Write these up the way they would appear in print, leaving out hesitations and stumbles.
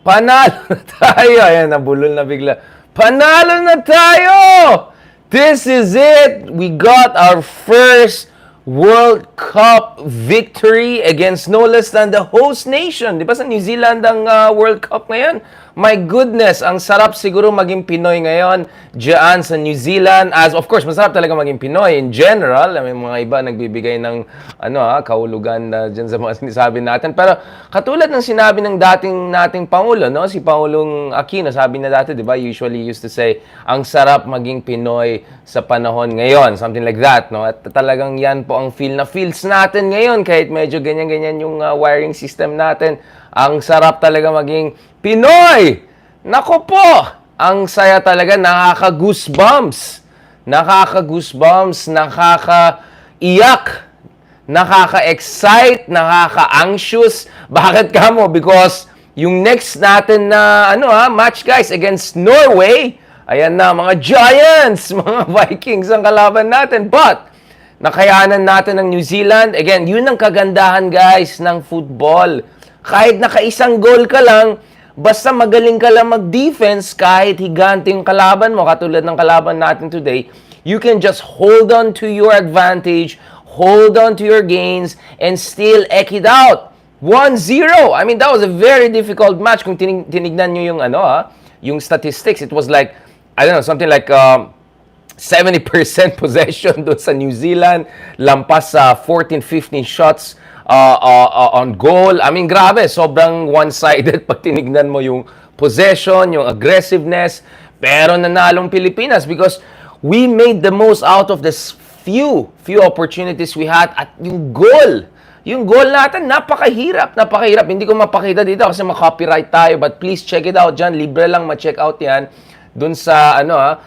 Panalo na tayo. Ayan, nabulol na bigla. Panalo na tayo! This is it. We got our first World Cup victory against no less than the host nation. Di ba sa New Zealand ang World Cup ngayon? My goodness, ang sarap siguro maging Pinoy ngayon diyan sa New Zealand. As of course, masarap talaga maging Pinoy in general. May mga iba nagbibigay ng kahulugan diyan sa mga sinasabi natin. Pero katulad ng sinabi ng nating Pangulo, no? Si Pangulong Aquino, sabi na dati, di ba, usually used to say, ang sarap maging Pinoy sa panahon ngayon. Something like that, no? At talagang yan po ang feel na feels natin ngayon kahit medyo ganyan-ganyan yung wiring system natin. Ang sarap talaga maging Pinoy! Nako po! Ang saya talaga, nakaka-goosebumps. Nakaka-goosebumps, nakaka-iyak, nakaka-excite, nakaka-anxious. Bakit ka mo? Because yung next natin na match guys against Norway, ayan na, mga Giants, mga Vikings ang kalaban natin. But, nakayanan natin ng New Zealand. Again, yun ang kagandahan guys ng football. Kahit naka-isang goal ka lang, basta magaling ka lang mag-defense, kahit higante yung kalaban mo, katulad ng kalaban natin today, you can just hold on to your advantage, hold on to your gains, and still eke it out. 1-0. I mean, that was a very difficult match. Kung tinignan nyo yung, yung statistics, it was like, I don't know, something like 70% possession doon sa New Zealand, lampas sa 14-15 shots on goal. I mean, grabe, sobrang one-sided pag tinignan mo yung possession, yung aggressiveness. Pero nanalong Pilipinas because we made the most out of this few opportunities we had at yung goal natin, napakahirap. Hindi ko mapakita dito kasi ma-copyright tayo, but please check it out dyan. Libre lang ma-check out yan dun sa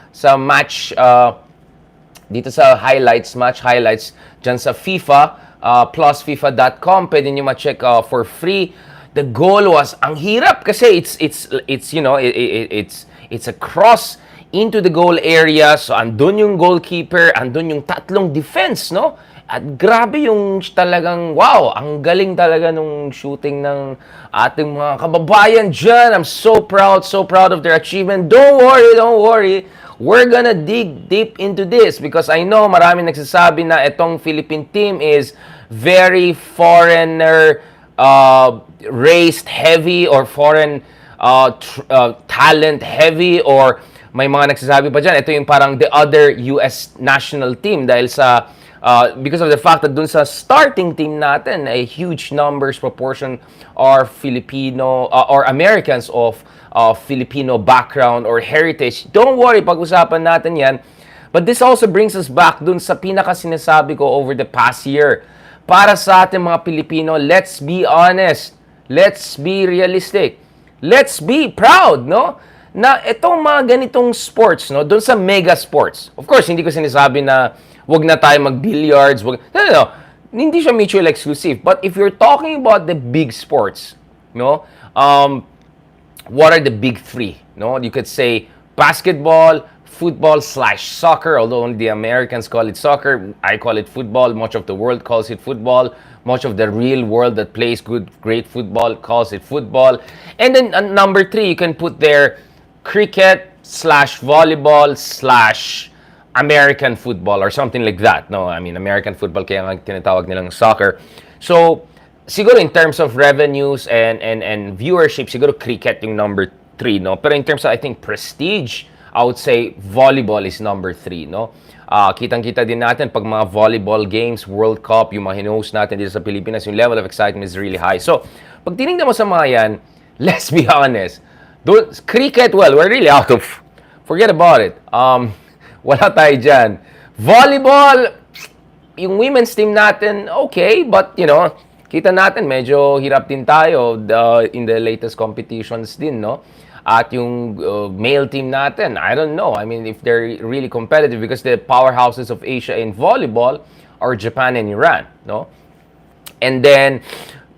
sa match dito sa match highlights dyan sa FIFA plus FIFA.com. Pwede nyo ma-check for free. The goal was ang hirap kasi it's a cross into the goal area. So andun yung goalkeeper, andun yung tatlong defense, no? At grabe yung talagang, wow, ang galing talaga nung shooting ng ating mga kababayan dyan. I'm so proud of their achievement. Don't worry. We're gonna dig deep into this because I know maraming nagsasabi na itong Philippine team is very foreigner raised heavy or foreign talent heavy, or may mga nagsasabi pa dyan, ito yung parang the other US national team dahil sa because of the fact that dun sa starting team natin, a huge numbers proportion are Filipino or Americans of Filipino background or heritage. Don't worry, pag-usapan natin yan. But this also brings us back dun sa pinaka-sinasabi ko over the past year. Para sa ating mga Pilipino, let's be honest. Let's be realistic. Let's be proud, no? Na itong mga ganitong sports, no? Dun sa mega sports. Of course, hindi ko sinasabi na wag na tayo mag-billiards. No. Hindi siya mutually exclusive. But if you're talking about the big sports, no? What are the big three? No, you could say basketball, football/soccer. Although only the Americans call it soccer, I call it football. Much of the world calls it football. Much of the real world that plays great football calls it football. And then number 3, you can put there cricket/volleyball/American football or something like that. No, I mean American football kaya nga tinatawag nilang soccer. So siguro in terms of revenues and viewership, siguro cricket yung number 3, no? Pero in terms of, I think, prestige, I would say volleyball is number 3, no? Kitang-kita din natin pag mga volleyball games, World Cup, yung mga hinost natin dito sa Pilipinas, yung level of excitement is really high. So, pag tinignan mo sa mga yan, let's be honest. Cricket, well, we're really out of, forget about it. Wala tayo dyan. Volleyball, yung women's team natin, okay, but, kita natin, medyo hirap din tayo in the latest competitions din, no? At yung male team natin, I don't know. I mean, if they're really competitive because the powerhouses of Asia in volleyball are Japan and Iran, no? And then,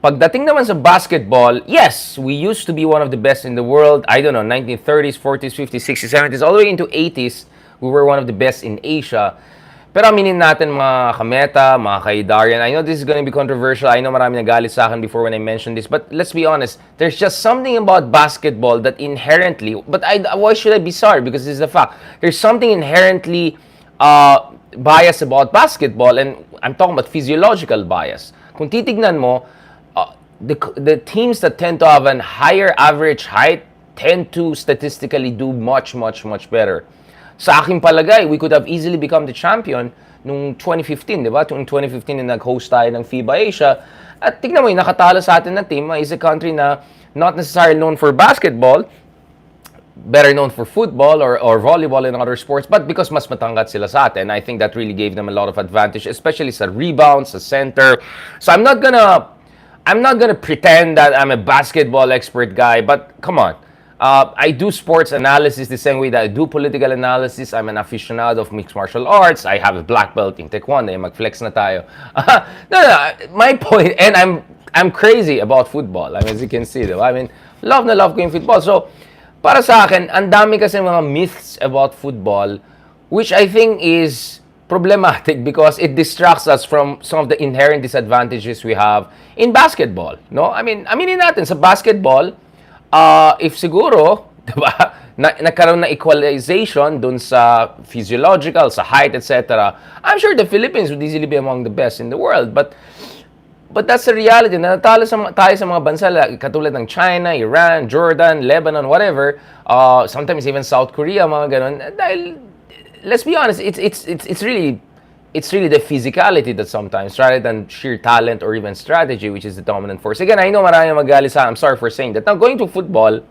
pagdating naman sa basketball, yes, we used to be one of the best in the world. I don't know, 1930s, 40s, 50s, 60s, 70s, all the way into 80s, we were one of the best in Asia. Pero aminin natin mga kameta, mga kaidarian, I know this is gonna be controversial. I know marami nagalit sa akin before when I mentioned this. But let's be honest, there's just something about basketball that inherently, but why should I be sorry? Because this is the fact. There's something inherently bias about basketball, and I'm talking about physiological bias. Kung titignan mo, the teams that tend to have a higher average height tend to statistically do much, much, much better. Sa aking palagay, we could have easily become the champion nung 2015, di ba? Nung 2015 na nag-host tayo ng FIBA Asia. At tignan mo, yung nakatalo sa atin na team is a country na not necessarily known for basketball, better known for football or volleyball and other sports, but because mas matangkat sila sa atin, I think that really gave them a lot of advantage, especially sa rebounds, sa center. So I'm not gonna pretend that I'm a basketball expert guy, but come on. I do sports analysis the same way that I do political analysis. I'm an aficionado of mixed martial arts. I have a black belt in taekwondo. Mag-flex na tayo. No, my point, and I'm crazy about football. I mean, as you can see, I mean, love na love ko yung football. So, para sa akin, ang dami kasi mga myths about football, which I think is problematic because it distracts us from some of the inherent disadvantages we have in basketball. No, I mean, aminin natin sa basketball. If siguro, diba, nagkaroon na equalization dun sa physiological, sa height, etc., I'm sure the Philippines would easily be among the best in the world. But that's the reality. Natalo tayo sa mga bansa katulad ng China, Iran, Jordan, Lebanon, whatever. Sometimes even South Korea, mga ganun. Dahil, let's be honest, it's really the physicality that sometimes, rather than sheer talent or even strategy, which is the dominant force. Again, I know marami magalit sa, I'm sorry for saying that. Now, going to football,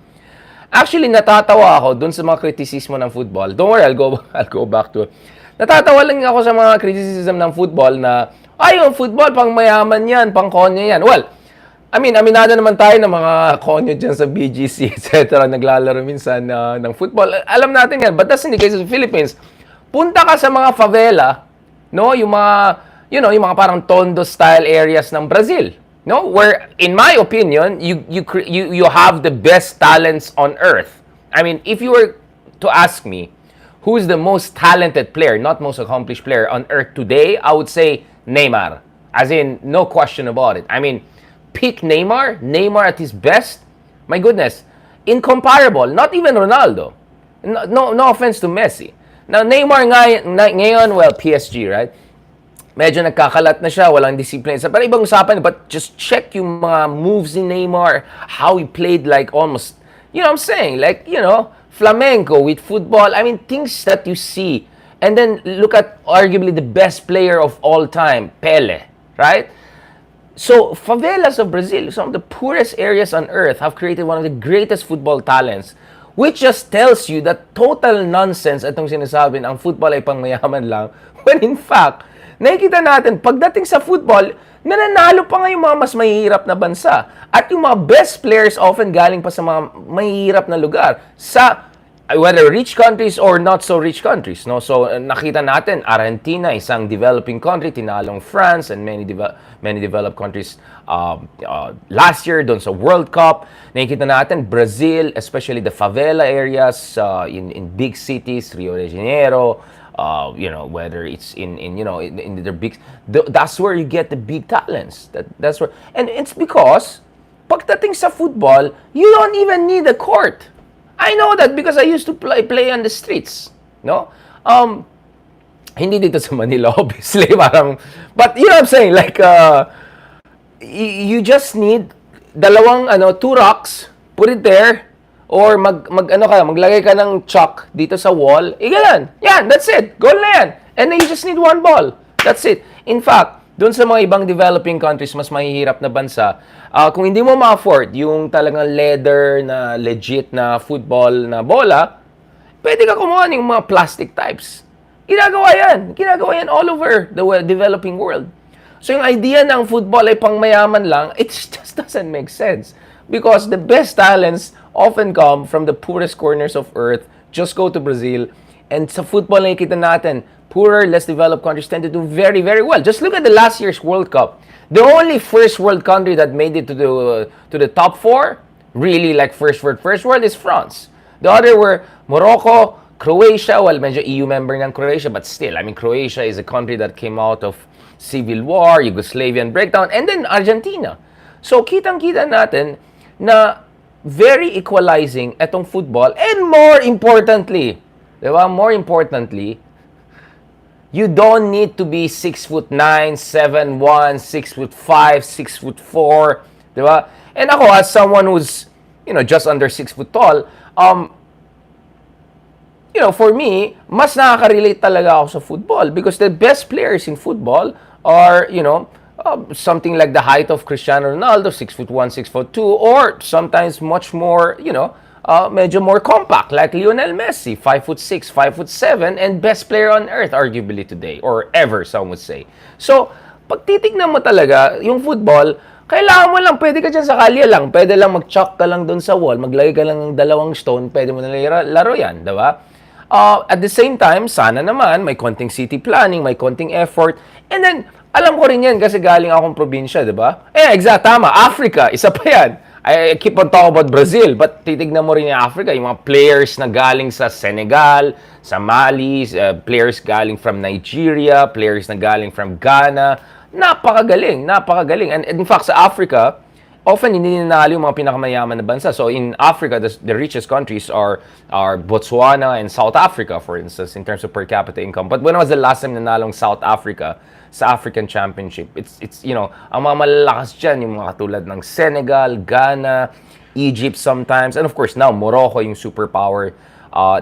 actually, natatawa ako dun sa mga kritisismo ng football. Don't worry, I'll go back to it. Natatawa lang ako sa mga criticism ng football na, yung football, pang mayaman yan, pang konyo yan. Well, I mean, aminado naman tayo ng mga konyo dyan sa BGC, etc. Naglalaro minsan ng football. Alam natin yan, but that's in the case of the Philippines. Punta ka sa mga favela, no, yung mga parang tondo style areas ng Brazil, no, where in my opinion you have the best talents on earth. I mean, if you were to ask me who's the most talented player, not most accomplished player on earth today, I would say Neymar, as in no question about it. I mean, pick Neymar at his best, my goodness, incomparable. Not even Ronaldo. No offense to Messi. Now, Neymar ngayon, well, PSG, right? Medyo nagkakalat na siya, walang discipline. Pero ibang usapan, but just check yung mga moves ni Neymar, how he played like almost, you know what I'm saying? Like, flamenco with football. I mean, things that you see. And then look at arguably the best player of all time, Pele, right? So, favelas of Brazil, some of the poorest areas on earth, have created one of the greatest football talents. Which just tells you that total nonsense itong sinasabi ang football ay pangmayaman lang. When in fact, nakikita natin, pagdating sa football, nananalo pa nga yung mga mas mahihirap na bansa. At yung mga best players often galing pa sa mga mahihirap na lugar. Sa whether rich countries or not so rich countries. No? So nakita natin, Argentina, isang developing country, tinalong France and many developed countries last year doon sa World Cup. Nakikita natin, Brazil, especially the favela areas in big cities, Rio de Janeiro, whether it's in their big, that's where you get the big talents. That's where, and it's because pagdating sa football, you don't even need a court. I know that because I used to play on the streets, no? Hindi dito sa Manila, obviously, parang, but you know what I'm saying, like, you just need two rocks, put it there, or maglagay ka ng chalk dito sa wall, ganyan. Yan, that's it. Goal na yan. And then you just need one ball. That's it. In fact, doon sa mga ibang developing countries, mas mahihirap na bansa, kung hindi mo ma-afford yung talagang leather na legit na football na bola, pwede ka kumuha ng mga plastic types. Ginagawa yan all over the developing world. So yung idea ng football ay pangmayaman lang, it just doesn't make sense. Because the best talents often come from the poorest corners of earth. Just go to Brazil. And sa football nakikita natin, poorer, less developed countries tend to do very, very well. Just look at the last year's World Cup. The only first world country that made it to the top four, really like first world, is France. The other were Morocco, Croatia, well, medyo EU member ng Croatia, but still, I mean, Croatia is a country that came out of civil war, Yugoslavian breakdown, and then Argentina. So, kitang-kita natin na very equalizing etong football, and more importantly, di ba? More importantly, you don't need to be 6'9", 7'1", 6'5", 6'4", di ba? And ako, as someone who's, just under 6 foot tall, for me, mas nakaka-relate talaga ako sa football because the best players in football are, something like the height of Cristiano Ronaldo, 6'1", 6'2", or sometimes much more, medyo more compact like Lionel Messi, 5'6", 5'7", and best player on earth arguably today, or ever, some would say. So, pag titignan mo talaga, yung football, kailangan mo lang, pwede ka dyan sa kalye lang, pwede lang mag-chuck ka lang doon sa wall, maglagay ka lang ng 2 stone, pwede mo na laro yan, diba? At the same time, sana naman, may konting city planning, may konting effort. And then, alam ko rin yan kasi galing akong probinsya, di ba? Exact, tama. Africa, isa pa yan. I keep on talking about Brazil, but titignan mo rin yung Africa, yung mga players na galing sa Senegal, sa Mali, players galing from Nigeria, players na galing from Ghana. Napakagaling, napakagaling. And in fact, sa Africa, often hindi ninanalo yung mga pinakamayaman na bansa. So in Africa, the richest countries are Botswana and South Africa, for instance, in terms of per capita income. But when was the last time nanalong South Africa sa African Championship? It's ang mga malalakas dyan, yung mga katulad ng Senegal, Ghana, Egypt sometimes, and of course now Morocco yung superpower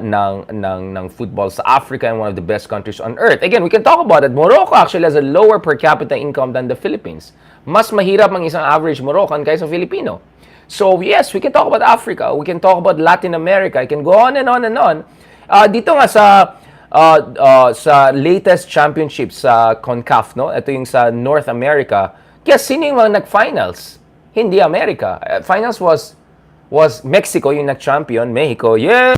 ng football sa Africa and one of the best countries on earth. Again, we can talk about it. Morocco actually has a lower per capita income than the Philippines. Mas mahirap ang isang average Moroccan kaysa Filipino. So yes, we can talk about Africa. We can talk about Latin America. I can go on and on and on. Dito nga sa latest championship sa CONCACAF, no? Ito yung sa North America. Kaya sino yung mga nag-finals? Hindi America. Finals was Mexico yung nag-champion. Mexico, yeah!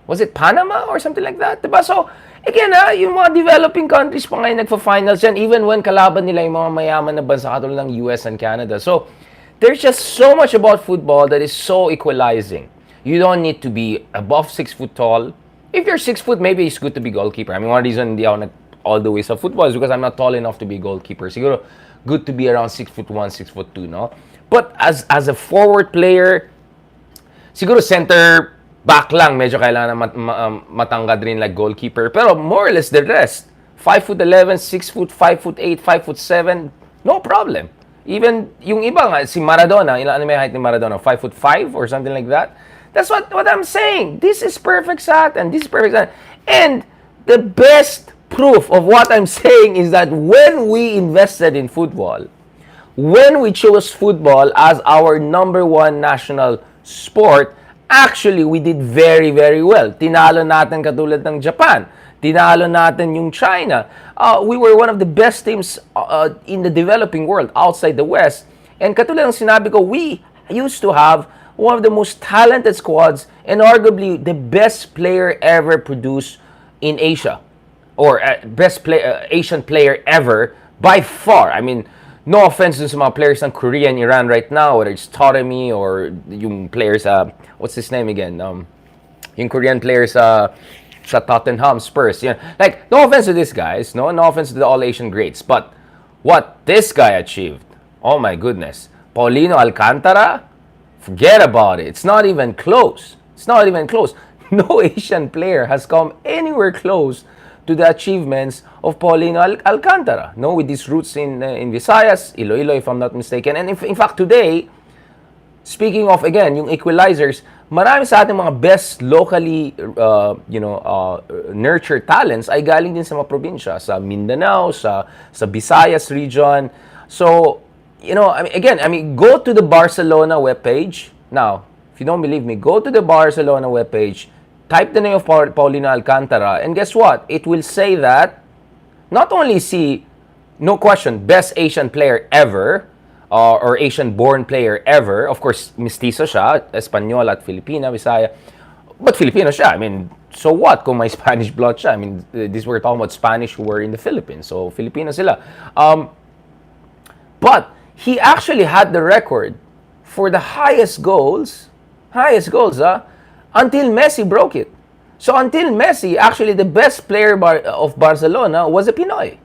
Was it Panama or something like that? Diba? So, again, yung mga developing countries pa ngayon nagpa-finals yan, even when kalaban nila yung mga mayaman na bansa katulad ng US and Canada. So, there's just so much about football that is so equalizing. You don't need to be above 6 foot tall. If you're 6 foot, maybe it's good to be goalkeeper. I mean, one reason hindi ako all the way sa football is because I'm not tall enough to be goalkeeper. Siguro, good to be around 6'1", 6'2", no? But as a forward player, siguro center back lang, medyo kailangan matangkad rin like goalkeeper. Pero more or less the rest, 5'11", 6 foot, 5'8", 5'7", no problem. Even yung iba nga, si Maradona, ano may height ni Maradona? 5'5" or something like that? That's what I'm saying. This is perfect stat and this is perfect stat. And the best proof of what I'm saying is that when we invested in football, when we chose football as our number 1 national sport, actually, we did very, very well. Tinalo natin katulad ng Japan. Tinalo natin yung China. We were one of the best teams in the developing world outside the West. And katulad ng sinabi ko, we used to have one of the most talented squads and arguably the best player ever produced in Asia. Or best Asian player ever by far. I mean, no offense dun sa mga players ng Korea and Iran right now, whether it's Toremi or yung players, what's his name again? Yung Korean players sa Tottenham, Spurs. You know, like, no offense to these guys, no offense to the all-Asian greats, but what this guy achieved, oh my goodness. Paulino Alcantara, forget about it. It's not even close. It's not even close. No Asian player has come anywhere close to the achievements of Paulino Alcantara, no, with his roots in Visayas, Iloilo, if I'm not mistaken. And in fact, today, speaking of, again, yung equalizers, marami sa ating mga best locally, nurtured talents ay galing din sa mga probinsya, sa Mindanao, sa Visayas region. So, go to the Barcelona webpage. Now, if you don't believe me, go to the Barcelona webpage, type the name of Paulino Alcantara, and guess what? It will say that not only is he, no question, best Asian player ever, or Asian-born player ever. Of course, mestizo siya, Espanyol at Filipina, Visaya. But Filipino siya. I mean, so what kung may Spanish blood siya? I mean, this we're talking about Spanish who were in the Philippines. So, Filipino sila. But he actually had the record for the highest goals, until Messi broke it. So until Messi, actually the best player of Barcelona was a Pinoy.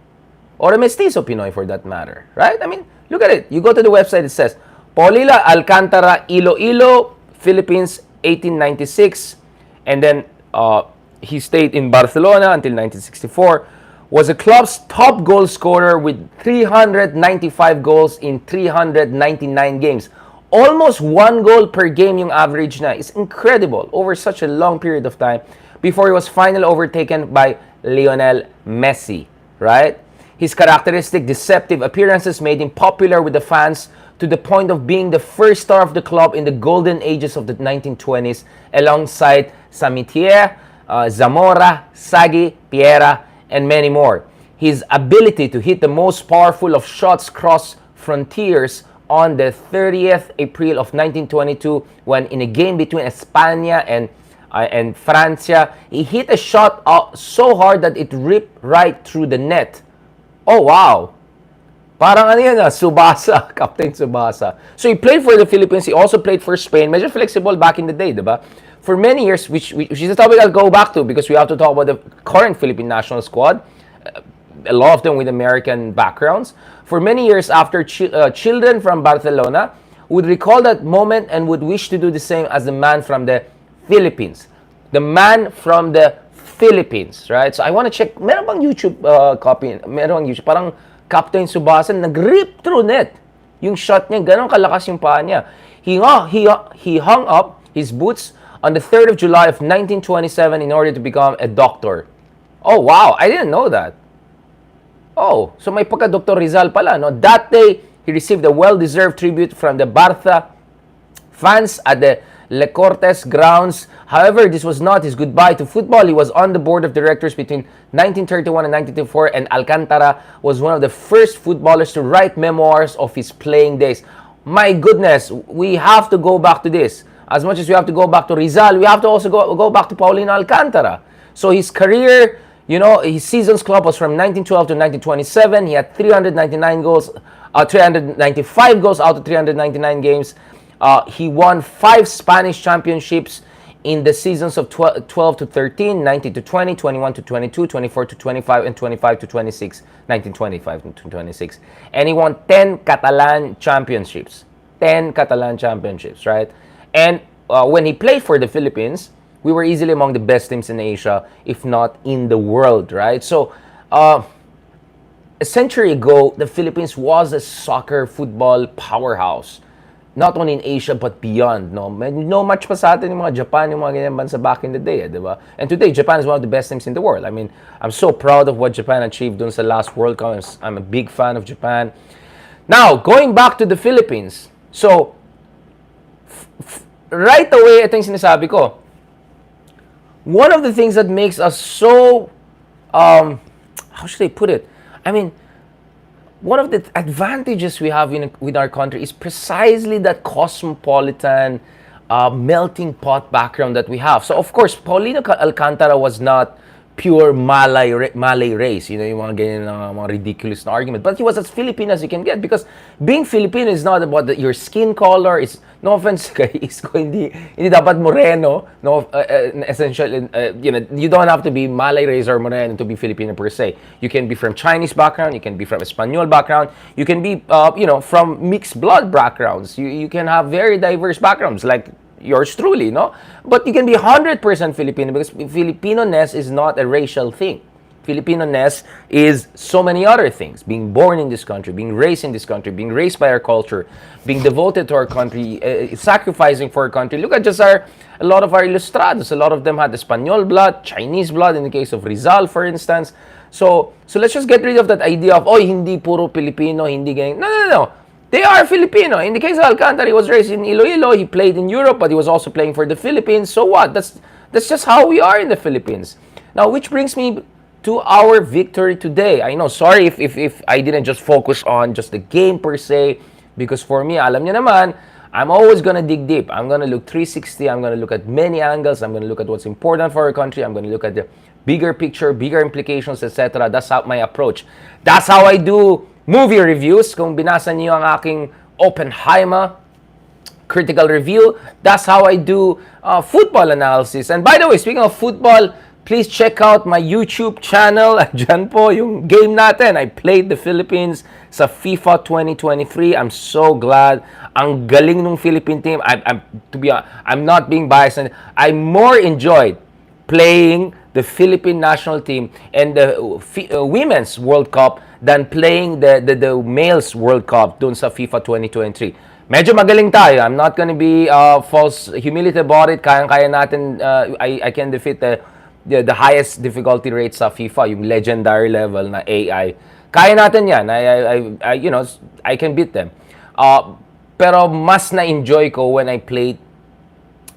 Or a mestizo Pinoy for that matter. Right? I mean, look at it. You go to the website, it says, Paulino Alcantara, Iloilo, Philippines, 1896. And then he stayed in Barcelona until 1964. Was the club's top goal scorer with 395 goals in 399 games. Almost 1 goal per game yung average na. It's incredible over such a long period of time before he was finally overtaken by Lionel Messi, right? His characteristic deceptive appearances made him popular with the fans to the point of being the first star of the club in the golden ages of the 1920s alongside Samitier, Zamora, Sagi, Piera, and many more. His ability to hit the most powerful of shots crossed frontiers on the 30th April of 1922 when in a game between España and Francia, he hit a shot so hard that it ripped right through the net. Oh, wow. Parang ano yan, Subasa, Captain Subasa. So he played for the Philippines. He also played for Spain. Medyo flexible back in the day, diba? For many years, which is a topic I'll go back to because we have to talk about the current Philippine national squad. A lot of them with American backgrounds. For many years after, children from Barcelona would recall that moment and would wish to do the same as the man from the Philippines. The man from the Philippines, right? So I want to check. Meron bang YouTube copy? Meron bang YouTube? Parang Captain Subasa, nag-rip through net. Yung shot niya, ganun kalakas yung paa niya. He hung up his boots on the 3rd of July of 1927 in order to become a doctor. Oh, wow. I didn't know that. Oh, so may pagka-Dr. Rizal pala, no? That day, he received a well-deserved tribute from the Barça fans at the Le Cortes grounds. However, this was not his goodbye to football. He was on the board of directors between 1931 and 1934, and Alcantara was one of the first footballers to write memoirs of his playing days. My goodness, we have to go back to this. As much as we have to go back to Rizal, we have to also go back to Paulino Alcantara. So his career, his seasons club was from 1912 to 1927. He had 395 goals out of 399 games. He won 5 Spanish championships in the seasons of 12 to 13, 19 to 20, 21 to 22, 24 to 25, and 25 to 26, 1925 to 26. And he won 10 Catalan championships. 10 Catalan championships, right? And when he played for the Philippines, we were easily among the best teams in Asia, if not in the world, right? So, a century ago, the Philippines was a soccer football powerhouse. Not only in Asia, but beyond. No match pa sa atin yung mga Japan, yung mga ganyan bansa back in the day, di ba? And today, Japan is one of the best teams in the world. I mean, I'm so proud of what Japan achieved dun sa last World Cup. I'm a big fan of Japan. Now, going back to the Philippines. So, right away, ito yung sinasabi ko. One of the things that makes us so, how should I put it? I mean, one of the advantages we have with our country is precisely that cosmopolitan, melting pot background that we have. So, of course, Paulino Alcantara was not pure Malay race. Yung mga ganyan mga ridiculous na argument. But he was as Filipino as you can get because being Filipino is not about your skin color. It's, no offense kay Isko, hindi dapat moreno. No, essentially, you don't have to be Malay race or moreno to be Filipino per se. You can be from Chinese background. You can be from Espanol background. You can be, from mixed blood backgrounds. You can have very diverse backgrounds like yours truly, no? But you can be 100% Filipino because Filipino-ness is not a racial thing. Filipino-ness is so many other things. Being born in this country, being raised in this country, being raised by our culture, being devoted to our country, sacrificing for our country. Look at just a lot of our ilustrados. A lot of them had Espanol blood, Chinese blood in the case of Rizal, for instance. So let's just get rid of that idea of, hindi puro Filipino, hindi ganyan. No. They are Filipino. In the case of Alcantara, he was raised in Iloilo. He played in Europe, but he was also playing for the Philippines. So what? That's just how we are in the Philippines. Now, which brings me to our victory today. I know, sorry if I didn't just focus on just the game per se, because for me, alam niyo naman, I'm always gonna dig deep. I'm gonna look 360. I'm gonna look at many angles. I'm gonna look at what's important for our country. I'm gonna look at the bigger picture, bigger implications, etc. That's how my approach. That's how I do movie reviews. Kung binasa niyo ang aking Oppenheimer critical review. That's how I do football analysis. And by the way, speaking of football, please check out my YouTube channel. Diyan po yung game natin. I played the Philippines sa FIFA 2023. I'm so glad. Ang galing ng Philippine team. To be honest, I'm not being biased. And I more enjoyed playing the Philippine national team and the Women's World Cup than playing the Males World Cup dun sa FIFA 2023. Medyo magaling tayo. I'm not gonna be false humility about it. Kayang-kaya natin, I can defeat the highest difficulty rate sa FIFA, yung legendary level na AI. Kaya natin yan. I can beat them. Pero mas na-enjoy ko when I played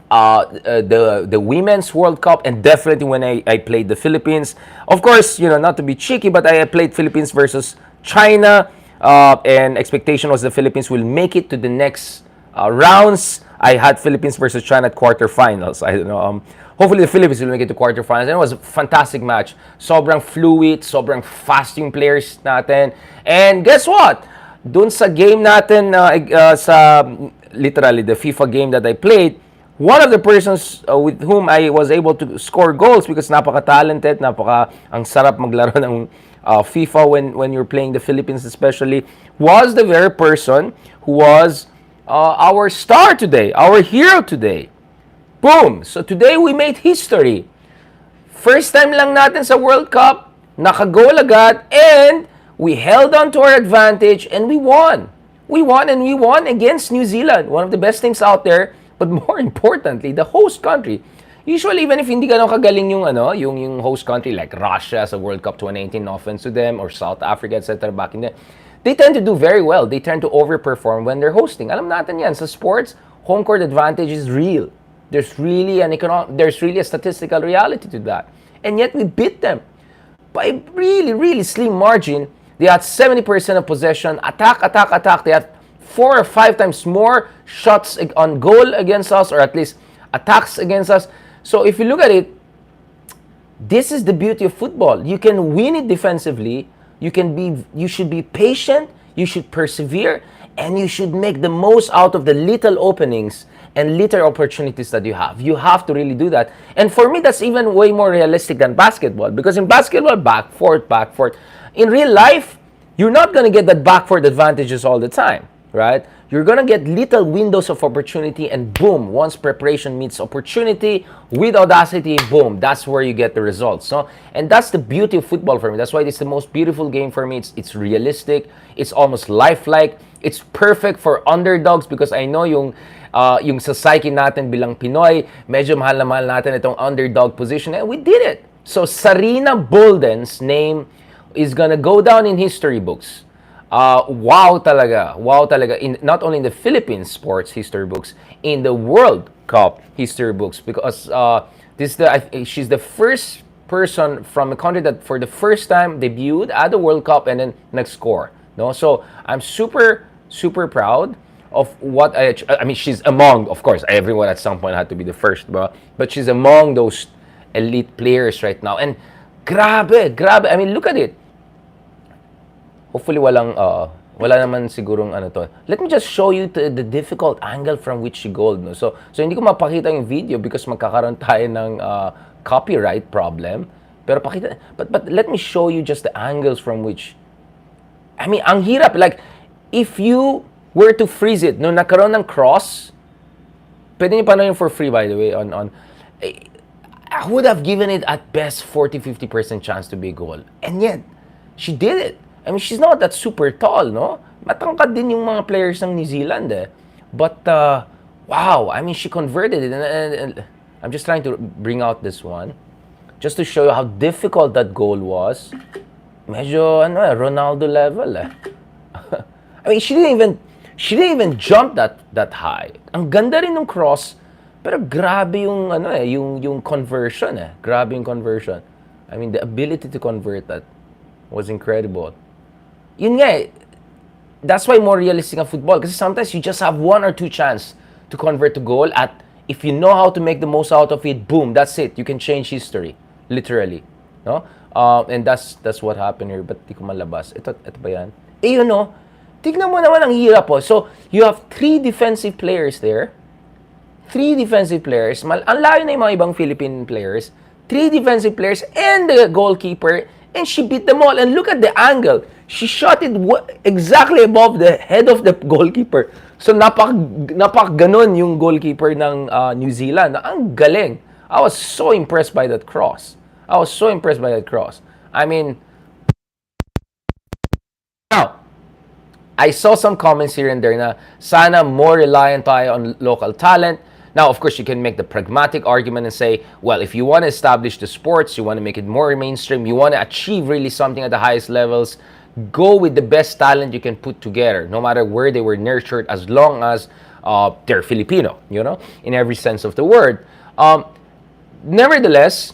the Women's World Cup, and definitely when I played the Philippines. Of course, not to be cheeky, but I played Philippines versus China, and expectation was the Philippines will make it to the next rounds. I had Philippines versus China at quarterfinals. I don't know. Hopefully the Philippines will make it to quarterfinals. And it was a fantastic match. Sobrang fluid, sobrang fast yung players natin. And guess what? Dun sa game natin, sa literally the FIFA game that I played, one of the persons with whom I was able to score goals, because napaka-talented, ang sarap maglaro ng FIFA when you're playing the Philippines especially, was the very person who was our star today, our hero today. Boom! So today we made history. First time lang natin sa World Cup, naka-goal agad, and we held on to our advantage and we won. We won against New Zealand, one of the best teams out there. But more importantly, the host country. Usually, even if hindi ganun kagaling yung host country like Russia sa World Cup 2018, no offense to them, or South Africa, etc. back in there, they tend to do very well. They tend to overperform when they're hosting. Alam natin yan. Sa sports, home court advantage is real. There's really a statistical reality to that. And yet, we beat them by a really, really slim margin. They had 70% of possession, attack. They had 4 or 5 times more shots on goal against us, or at least attacks against us. So if you look at it, this is the beauty of football. You can win it defensively. You should be patient. You should persevere, and you should make the most out of the little openings and little opportunities that you have. You have to really do that. And for me, that's even way more realistic than basketball, because in basketball, back, forth. In real life, you're not gonna get that back-forth advantages all the time. Right? You're gonna get little windows of opportunity, and boom, once preparation meets opportunity with audacity, boom, that's where you get the results. So, and that's the beauty of football for me. That's why it's the most beautiful game for me. It's realistic. It's almost lifelike. It's perfect for underdogs, because I know yung sa psyche natin bilang Pinoy, medyo mahal na mahal natin itong underdog position, and we did it. So Sarina Bolden's name is gonna go down in history books. Wow talaga. Not only in the Philippines sports history books, in the World Cup history books, because she's the first person from a country that for the first time debuted at the World Cup and then next score. No, so I'm super proud of what I mean. She's among, of course, everyone at some point had to be the first, but she's among those elite players right now. And grabe. I mean, look at it. Hopefully wala naman sigurong to. Let me just show you the difficult angle from which she goaled. No? So hindi ko mapakita yung video because magkakaroon tayo ng copyright problem. Pero but let me show you just the angles from which, I mean, ang hirap. Like, if you were to freeze it, no, nagkaroon ng cross, pwede niyo panoyin for free, by the way, on I would have given it at best 40-50% chance to be a goal. And yet, she did it. I mean, she's not that super tall, no? Matangkad din yung mga players ng New Zealand, eh. But, wow, I mean, she converted it. And I'm just trying to bring out this one, just to show you how difficult that goal was. Medyo, Ronaldo level, eh. I mean, she didn't even jump that high. Ang ganda rin ng cross, pero grabe yung, yung conversion, eh. Grabe yung conversion. I mean, the ability to convert that was incredible. Yun nga, that's why more realistic ang football, kasi sometimes you just have 1 or 2 chance to convert to goal, at if you know how to make the most out of it, boom, that's it. You can change history, literally, no? And that's what happened here. But di ko malabas. Ito ba yan? Yun, no? Tignan mo naman ang hirap po. So, you have three defensive players there. Three defensive players. Ang layo na yung mga ibang Philippine players. Three defensive players and the goalkeeper. And she beat them all. And look at the angle. She shot it exactly above the head of the goalkeeper. So, napak ganon yung goalkeeper ng New Zealand. Ang galing. I was so impressed by that cross. I mean, now, I saw some comments here and there na sana more reliant tayo on local talent. Now, of course, you can make the pragmatic argument and say, well, if you want to establish the sports, you want to make it more mainstream, you want to achieve really something at the highest levels, go with the best talent you can put together, no matter where they were nurtured, as long as they're Filipino, in every sense of the word. Nevertheless,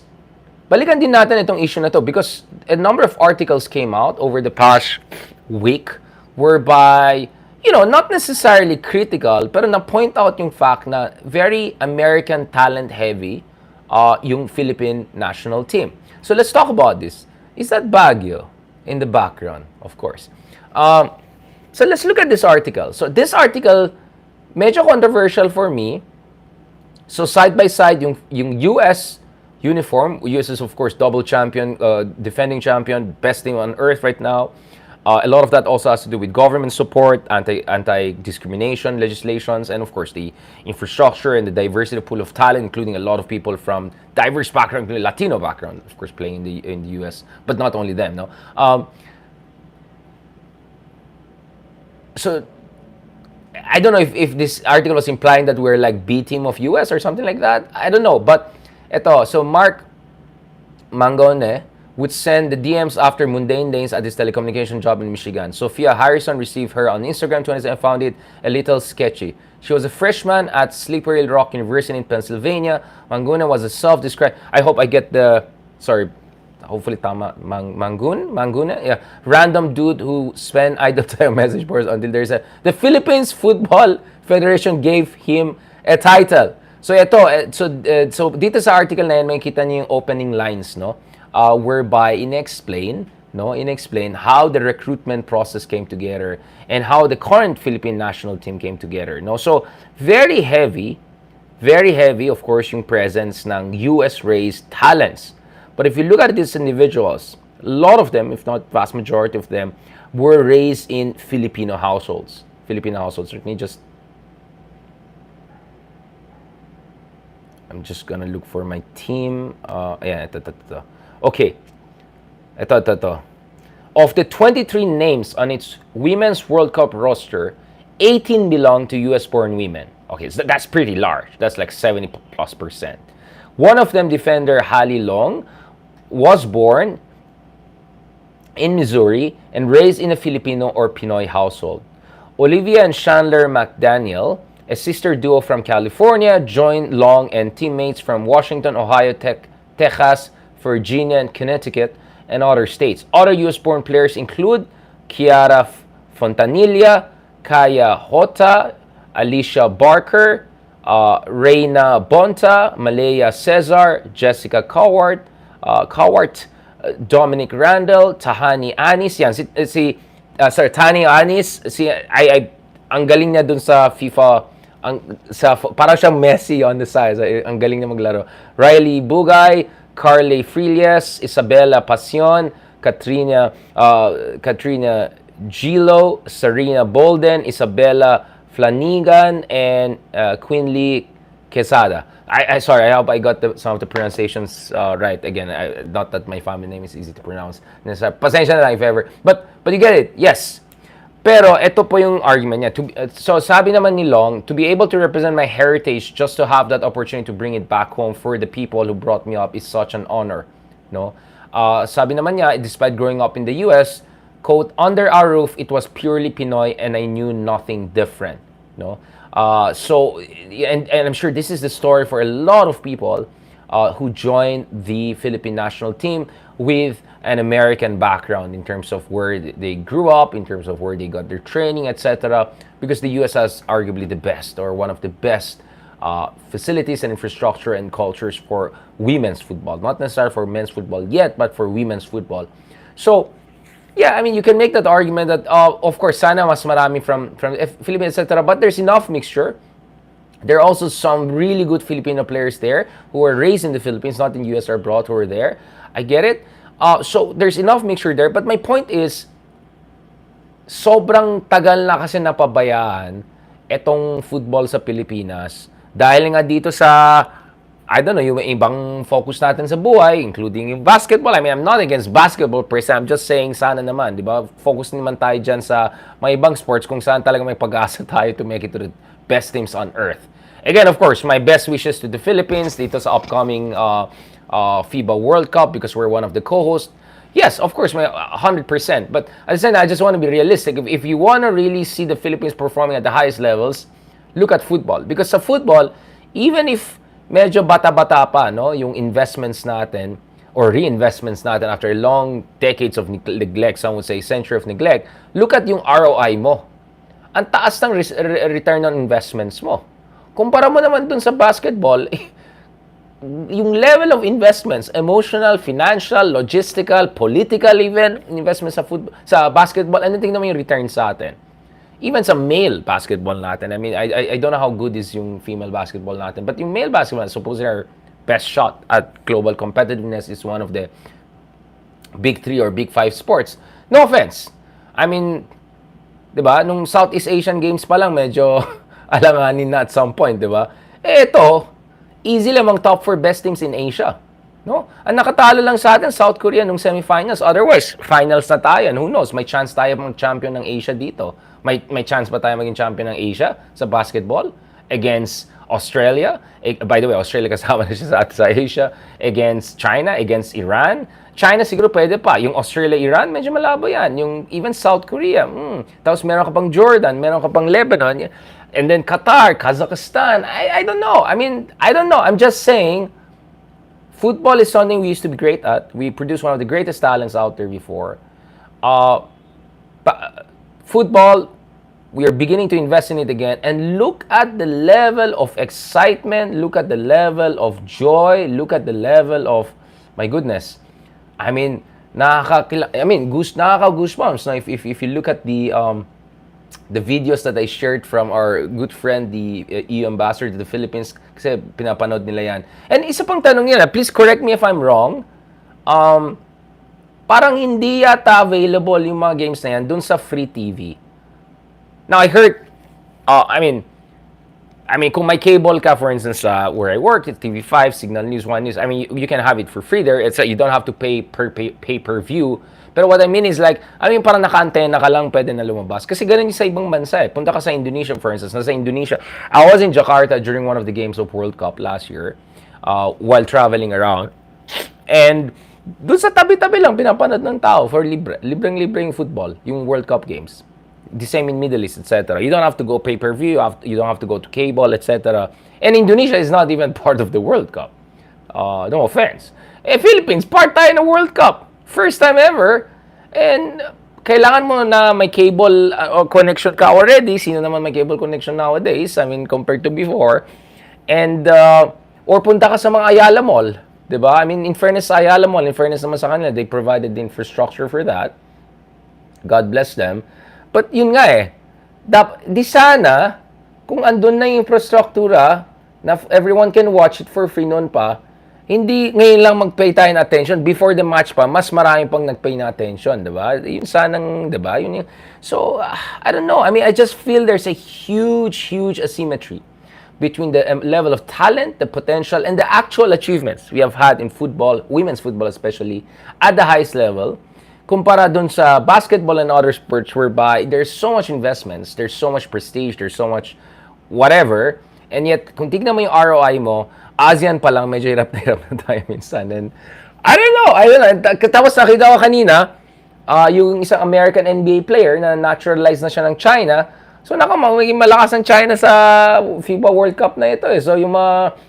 balikan din natin itong issue na to because a number of articles came out over the past week whereby, not necessarily critical, pero na-point out yung fact na very American talent heavy yung Philippine national team. So let's talk about this. Is that Baguio in the background? Of course. So let's look at this article. So this article, medyo controversial for me. So side by side, yung US uniform, US is of course double champion, defending champion, best team on earth right now. A lot of that also has to do with government support, anti-discrimination legislations, and of course the infrastructure and the diversity pool of talent, including a lot of people from diverse background, including Latino background, of course, playing in the US, but not only them. No, so I don't know if this article was implying that we're like B team of US or something like that. I don't know, but so Mark Mangone would send the DMs after mundane days at his telecommunication job in Michigan. Sophia Harrison received her on Instagram 20 and found it a little sketchy. She was a freshman at Slippery Rock University in Pennsylvania. Manguna was a self-described, I hope I get hopefully tama, Manguna? Yeah. Random dude who spent idle time message boards until the Philippines Football Federation gave him a title. So so dito sa article na yan, makikita niyo yung opening lines, no? Whereby inexplain how the recruitment process came together and how the current Philippine national team came together. No, so very heavy, of course, yung presence ng US-raised talents. But if you look at these individuals, a lot of them, if not vast majority of them, were raised in Filipino households. Let me just. I'm just gonna look for my team. Ito. Okay. Ito. Of the 23 names on its Women's World Cup roster, 18 belong to US-born women. Okay, so that's pretty large. That's like 70+%. One of them, defender Hali Long, was born in Missouri and raised in a Filipino or Pinoy household. Olivia and Chandler McDaniel, a sister duo from California, joined Long and teammates from Washington, Ohio, Texas, Virginia, and Connecticut, and other states. Other US-born players include Kiara Fontanilla, Kaya Hota, Alicia Barker, Reina Bonta, Malaya Cesar, Jessica Cowart, Dominic Randall, Tahani Anis. Yan, Tahani Anis, ang galing niya dun sa FIFA, parang siyang Messi on the side. Ang galing niya maglaro. Riley Bugay, Carly Frilles, Isabella Pasion, Katrina Gilo, Serena Bolden, Isabella Flanigan, and Quinley Quesada. Sorry, I hope I got some of the pronunciations right. Again, not that my family name is easy to pronounce. Pasensya na lang if ever. But you get it, yes. Pero ito po yung argument niya. So sabi naman ni Long, to be able to represent my heritage, just to have that opportunity to bring it back home for the people who brought me up is such an honor. No? Sabi naman niya, despite growing up in the US, quote, under our roof, it was purely Pinoy and I knew nothing different. No? And I'm sure this is the story for a lot of people who joined the Philippine national team with an American background in terms of where they grew up, in terms of where they got their training, etc. Because the US has arguably the best or one of the best facilities and infrastructure and cultures for women's football. Not necessarily for men's football yet, but for women's football. So, yeah, I mean, you can make that argument that, of course, sana mas marami from Philippines, etc. But there's enough mixture. There are also some really good Filipino players there who were raised in the Philippines, not in US or abroad, who were there. I get it. So there's enough mixture there. But my point is, sobrang tagal na kasi napabayaan etong football sa Pilipinas. Dahil nga dito sa, I don't know, yung ibang focus natin sa buhay, including yung basketball. I mean, I'm not against basketball per se. I'm just saying, sana naman, di ba? Focus naman tayo dyan sa mga ibang sports kung saan talaga may pag-asa tayo to make it to the best teams on earth. Again, of course, my best wishes to the Philippines dito sa upcoming FIBA World Cup because we're one of the co-hosts. Yes, of course, 100%. But as I said, I just want to be realistic. If you want to really see the Philippines performing at the highest levels, look at football. Because sa football, even if medyo bata-bata pa, no, yung investments natin or reinvestments natin after long decades of neglect, some would say century of neglect, look at yung ROI mo. Ang taas ng return on investments mo. Kumpara mo naman dun sa basketball, yung level of investments, emotional, financial, logistical, political even, investments sa basketball, ano tingnan mo yung return sa atin? Even sa male basketball natin, I mean, I don't know how good is yung female basketball natin, but yung male basketball, supposedly our best shot at global competitiveness is one of the big 3 or big 5 sports. No offense. I mean, di ba, nung Southeast Asian Games pa lang, medyo alanganin na at some point, di ba? Ito, easy lamang top 4 best teams in Asia. No? Ang nakatalo lang sa atin, South Korea nung semifinals. Otherwise, finals na tayo. And who knows, may chance tayo mag champion ng Asia dito. May chance ba tayo maging champion ng Asia sa basketball? Against Australia. By the way, Australia kasama na siya sa Asia. Against China, against Iran. China siguro pwede pa. Yung Australia-Iran, medyo malabo yan. Yung even South Korea. Tapos meron ka pang Jordan, meron ka pang Lebanon. And then Qatar, Kazakhstan. I don't know. I mean, I don't know. I'm just saying, football is something we used to be great at. We produced one of the greatest talents out there before. Football, we are beginning to invest in it again. And look at the level of excitement. Look at the level of joy. Look at the level of, my goodness. I mean, nakaka-goosebumps. Now, if you look at the videos that I shared from our good friend, the EU ambassador to the Philippines, kasi pinapanood nila yan. And isa pang tanong nila, please correct me if I'm wrong, parang hindi yata available yung mga games na yan dun sa free TV. Now, I heard, I mean, kung may cable ka, for instance, where I work, it's TV5, Signal News, One News, I mean, you can have it for free there. It's you don't have to pay per view. Pero what I mean is like, parang naka-antena ka lang, pwede na lumabas. Kasi ganun yung sa ibang bansa eh. Punta ka sa Indonesia, for instance. Nasa Indonesia, I was in Jakarta during one of the games of World Cup last year while traveling around. And doon sa tabi-tabi lang, pinapanood ng tao for libre. Libreng-libre yung football, yung World Cup games. The same in Middle East, etc. You don't have to go pay-per-view, you don't have to go to cable, etc. And Indonesia is not even part of the World Cup. No offense. Philippines, part tayo ng World Cup. First time ever. And kailangan mo na may cable connection ka already. Sino naman may cable connection nowadays? I mean, compared to before. And, or punta ka sa mga Ayala Mall. Diba? I mean, in fairness sa Ayala Mall, in fairness naman sa kanila, they provided the infrastructure for that. God bless them. But yun nga eh. Di sana, kung andun na yung infrastruktura, na everyone can watch it for free noon pa, hindi ngayon lang mag-pay tayo ng attention. Before the match pa, mas marami pang nag-pay ng attention, diba? Yun sanang, diba? Yun yung, so, I don't know. I mean, I just feel there's a huge asymmetry between the level of talent, the potential, and the actual achievements we have had in football, women's football especially, at the highest level, kumpara dun sa basketball and other sports whereby there's so much investments, there's so much prestige, there's so much whatever, and yet, kung tignan mo yung ROI mo, ASEAN pa lang, medyo hirap na tayo minsan. And I don't know. Tapos nakita ko kanina, yung isang American NBA player na naturalized na siya ng China. So, magiging malakas ang China sa FIBA World Cup na ito eh. So, yung mga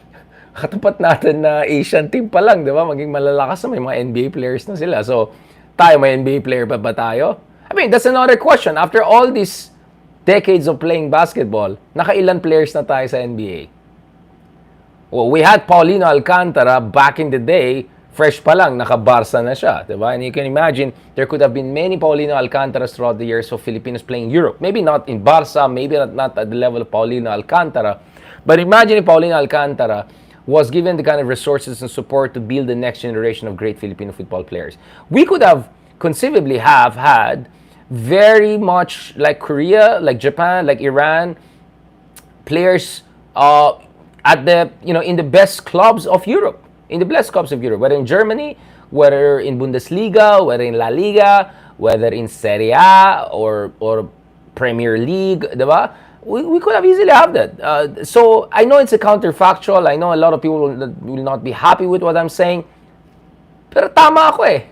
katapat natin na Asian team pa lang, di ba? Maging malalakas na may mga NBA players na sila. So, tayo, may NBA player pa ba tayo? I mean, that's another question. After all these decades of playing basketball, nakailan players na tayo sa NBA? Well, we had Paulino Alcantara back in the day, fresh pa lang, naka-Barca na siya, diba? And you can imagine, there could have been many Paulino Alcantaras throughout the years of Filipinos playing Europe. Maybe not in Barca, maybe not at the level of Paulino Alcantara, but imagine if Paulino Alcantara was given the kind of resources and support to build the next generation of great Filipino football players. We could have conceivably have had very much like Korea, like Japan, like Iran, players at the in the best clubs of Europe, whether in Germany, whether in Bundesliga, whether in La Liga, whether in Serie A or Premier League, diba? We could have easily have that. So I know it's a counterfactual. I know a lot of people will not be happy with what I'm saying. Pero tama ako eh.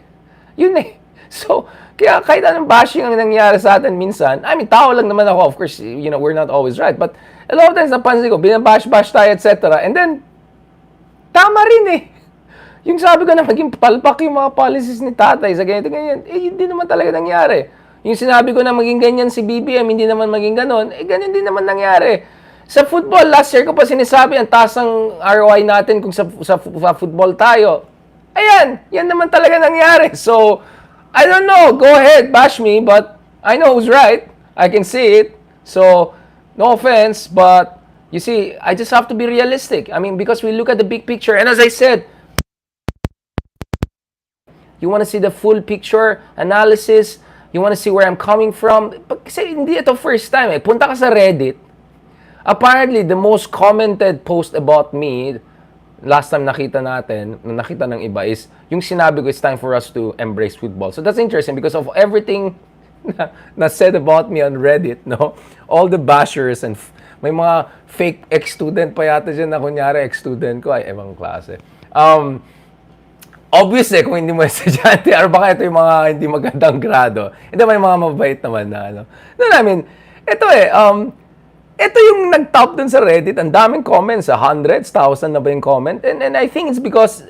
Yun eh. So, kaya kahit anong bashing ang nangyari sa atin minsan, I mean, tao lang naman ako. Of course, we're not always right. But a lot of times, napansin ko, binabash-bash tayo, etc. And then, tama rin eh. Yung sabi ko na maging palpak yung mga policies ni tatay sa ganyan, hindi naman talaga nangyari. Yung sinabi ko na maging ganyan si BBM, hindi naman maging ganon, ganyan din naman nangyari. Sa football, last year ko pa sinasabi, ang taas ng ROI natin kung sa football tayo. Ayan, yan naman talaga nangyari. So, I don't know, go ahead, bash me, but I know who's right. I can see it. So, no offense, but you see, I just have to be realistic. I mean, because we look at the big picture, and as I said, you want to see the full picture analysis, you want to see where I'm coming from. Kasi hindi ito first time eh. Punta ka sa Reddit. Apparently, the most commented post about me, last time nakita ng iba, is yung sinabi ko, it's time for us to embrace football. So that's interesting because of everything na said about me on Reddit, no? All the bashers and may mga fake ex-student pa yata dyan na kunyari ex-student ko, ay ebang klase. Obviously, kung hindi mo estudyante, or baka ito yung mga hindi magandang grado, ito may mga mabait naman na, ano. No, I mean, ito yung nag-top dun sa Reddit, ang daming comments, hundreds, thousand na ba yung comment, and I think it's because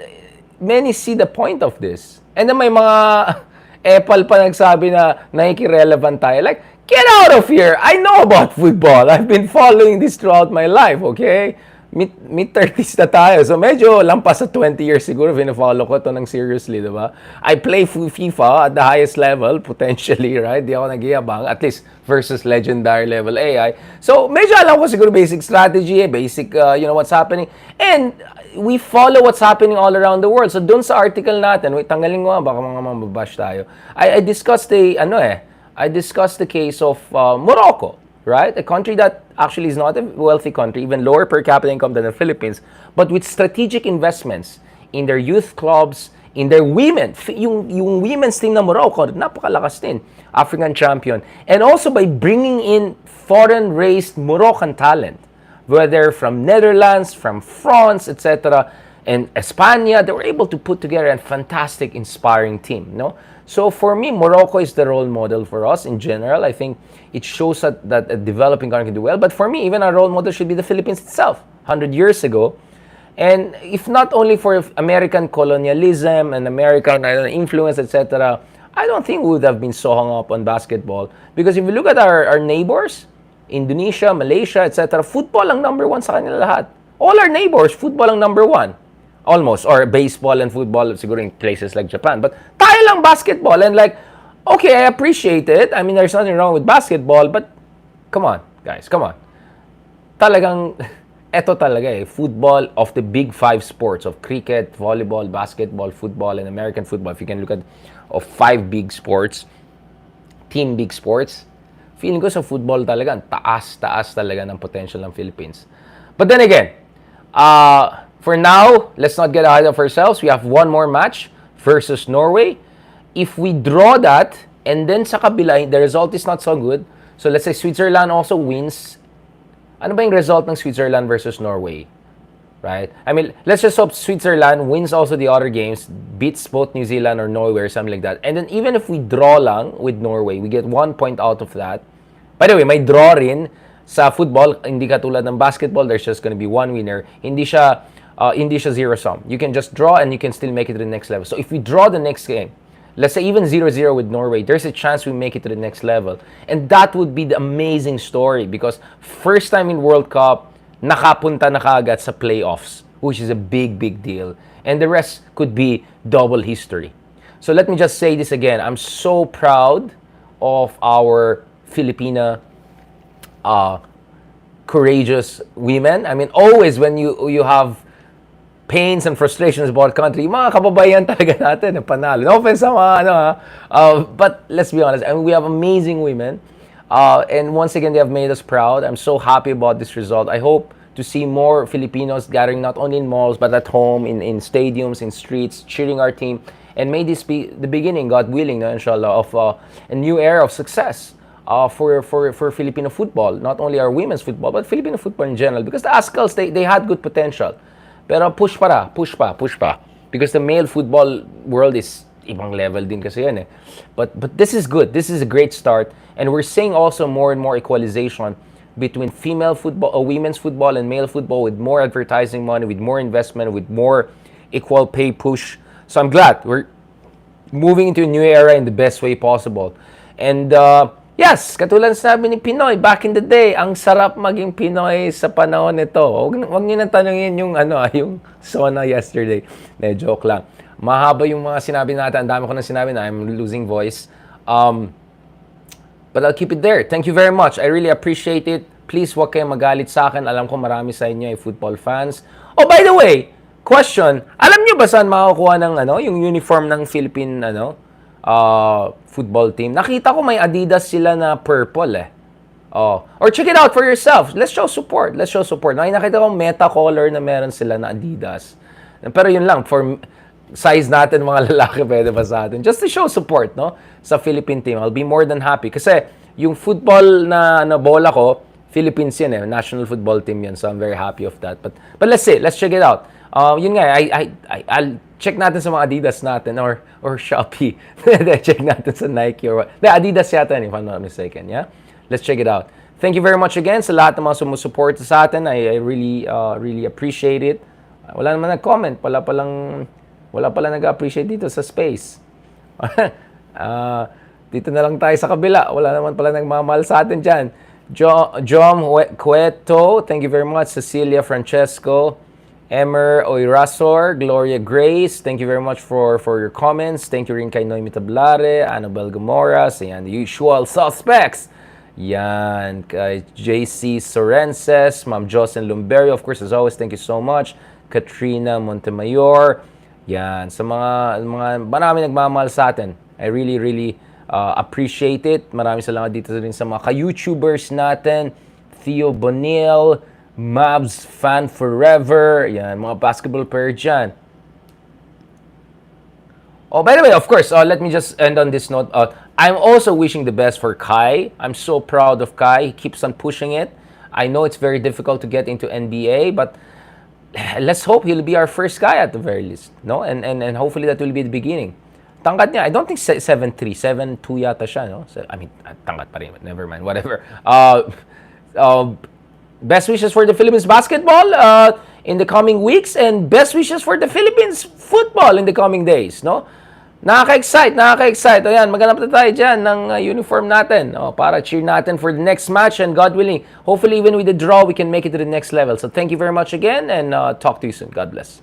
many see the point of this. And then may mga epal pa nagsabi na nakikirelevant tayo, like, get out of here! I know about football. I've been following this throughout my life, okay? Mid-30s na tayo. So, medyo lampas sa 20 years siguro, fina-follow ko ito ng seriously, diba? I play FIFA at the highest level, potentially, right? Di ako nag-iabang, at least versus legendary level AI. So, medyo alam ko siguro basic strategy, basic, what's happening. And we follow what's happening all around the world. So, dun sa article natin, wait, tanggalin ko nga, baka mga mababash tayo. I discussed the case of Morocco. Right? A country that actually is not a wealthy country, even lower per capita income than the Philippines, but with strategic investments in their youth clubs, in their women. Yung women's team na Morocco, napakalakas din. African champion. And also by bringing in foreign-raised Moroccan talent, whether from Netherlands, from France, etc., and España, they were able to put together a fantastic, inspiring team, no? So for me, Morocco is the role model for us in general. I think it shows that a developing country can do well. But for me, even our role model should be the Philippines itself, 100 years ago. And if not only for American colonialism and American influence, etc., I don't think we would have been so hung up on basketball. Because if you look at our neighbors, Indonesia, Malaysia, etc., football ang number one sa kanila lahat. All our neighbors, football ang number one. Almost. Or baseball and football, siguro in places like Japan. But tayo lang basketball. And like, okay, I appreciate it. I mean, there's nothing wrong with basketball. But, come on, guys, come on. Talagang, eto talaga eh. Football of the big five sports of cricket, volleyball, basketball, football, and American football. If you can look at of five big sports, team big sports, feeling ko sa football talaga, taas talaga ng potential ng Philippines. But then again, for now, let's not get ahead of ourselves. We have one more match versus Norway. If we draw that, and then sa kabila, the result is not so good. So let's say Switzerland also wins. Ano ba yung result ng Switzerland versus Norway? Right? I mean, let's just hope Switzerland wins also the other games, beats both New Zealand or Norway or something like that. And then even if we draw lang with Norway, we get 1 point out of that. By the way, may draw rin sa football. Hindi katulad ng basketball, there's just gonna be one winner. Hindi siya zero-sum. You can just draw and you can still make it to the next level. So if we draw the next game, let's say even 0-0 with Norway, there's a chance we make it to the next level. And that would be the amazing story because first time in World Cup, nakapunta na kaagad sa playoffs, which is a big, big deal. and the rest could be double history. So let me just say this again. I'm so proud of our Filipina courageous women. I mean, always when you have pains and frustrations about country, mga kababayan talaga natin, panalo. No offense sa mga but let's be honest, I mean, we have amazing women. And once again, they have made us proud. I'm so happy about this result. I hope to see more Filipinos gathering not only in malls, but at home, in stadiums, in streets, cheering our team. And may this be the beginning, God willing, inshallah, of a new era of success for Filipino football. Not only our women's football, but Filipino football in general. Because the Ascals, they had good potential. Pero push pa. Because the male football world is ibang level din kasi yan eh. But this is good. This is a great start. And we're seeing also more and more equalization between female football, women's football and male football, with more advertising money, with more investment, with more equal pay push. So I'm glad we're moving into a new era in the best way possible. And yes, katulad sabi ni Pinoy, back in the day, ang sarap maging Pinoy sa panahon nito. Huwag niyo nang tanungin yung yung Sona yesterday. Joke lang. Mahaba yung mga sinabi natin. Ang dami ko na sinabi na I'm losing voice. But I'll keep it there. Thank you very much. I really appreciate it. Please, huwag kayong magalit sa akin. Alam ko marami sa inyo ay football fans. Oh, by the way, question. Alam niyo ba saan makakuha ng yung uniform ng Philippine football team? Nakita ko may Adidas sila na purple eh. Oh, or check it out for yourself. Let's show support. Nakita ko meta color na meron sila na Adidas. Pero yun lang, for size natin mga lalaki, pwede ba sa atin? Just to show support, no? Sa Philippine team. I'll be more than happy. Kasi yung football na bola ko, Philippines yan eh. National football team yan. So I'm very happy of that. But let's see. Let's check it out. Yun nga, I'll check natin sa mga Adidas natin or Shopee. Check natin sa Nike or what. Adidas yata, if I'm not mistaken. Yeah? Let's check it out. Thank you very much again sa lahat ng mga sumusuporta sa atin. I really appreciate it. Wala naman nag-comment. Wala pala nag-appreciate dito sa space. Dito na lang tayo sa kabila. Wala naman pala nagmamahal sa atin dyan. Jom Cueto, thank you very much. Cecilia Francesco, Emer Oirasor, Gloria Grace, thank you very much for your comments. Thank you rin kay Noemi Tablare, Annabel Gamora, yan, the usual suspects. Yan, kay JC Sorenses, Ma'am Jocelyn Lumberio, of course, as always, thank you so much. Katrina Montemayor, yan, sa mga marami nagmamahal sa atin. I really appreciate it. Maraming salamat dito rin sa mga ka-YouTubers natin. Theo Bonil, Mavs Fan Forever, yan, mga basketball player dyan. Oh, by the way, of course, let me just end on this note. I'm also wishing the best for Kai. I'm so proud of Kai. He keeps on pushing it. I know it's very difficult to get into NBA, but let's hope he'll be our first guy at the very least, no? And hopefully that will be the beginning. Tangkat niya, I don't think 7'3", 7'2" yata siya, no? So, I mean, tangkat pa rin, never mind, whatever. Best wishes for the Philippines basketball in the coming weeks, and best wishes for the Philippines football in the coming days, no? Nakaka-excite. O yan, maghanap na tayo dyan ng uniform natin para cheer natin for the next match, and God willing, hopefully even with the draw, we can make it to the next level. So thank you very much again, and talk to you soon. God bless.